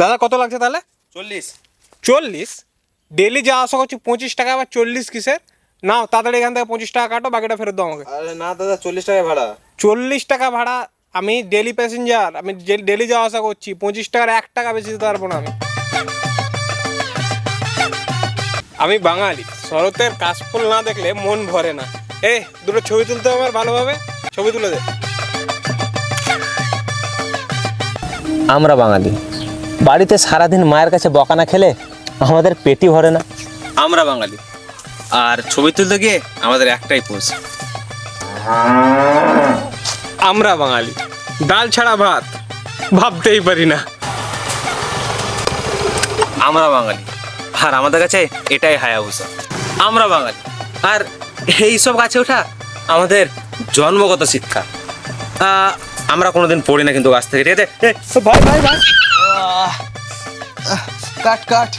দাদা কত লাগছে তাহলে? 40। 40? ডেলি যা আসা করছি 25 টাকা, আবার 40 কিসের? নাও তাড়াতাড়ি এখান থেকে 25 টাকা কাটো, বাকিটা ফেরত দাও আমাকে। আরে না দাদা, 40 টাকা ভাড়া। 40 টাকা ভাড়া? আমি ডেলি প্যাসেঞ্জার, আমি ডেলি যাওয়া আসা করছি, 25 টাকার 1 টাকা বেশি দিতে পারবো না আমি। আমি বাঙালি, শরতের কাশফুল না দেখলে মন ভরে না। দুটো ছবি তুলতে আমার ভালোভাবে, ছবি তুলে দে। আমরা বাঙালি, বাড়িতে সারাদিন মায়ের কাছে বকানা খেলে আমাদের পেটই ভরে না। আমরা বাঙালি, আর ছবি তুলতে গিয়ে আমাদের একটাই পোজ। আমরা বাঙালি, ডাল ছাড়া ভাত ভাবতেই পারি না। আমরা বাঙালি, আর আমাদের কাছে এটাই হায়াবুসা। আমরা বাঙালি, আর এইসব গাছে ওঠা আমাদের জন্মগত শিক্ষা। আমরা কোনোদিন পড়ি না কিন্তু গাছ থেকে, ঠিক আছে? ভাই ভাই ভাই, কাট কাট।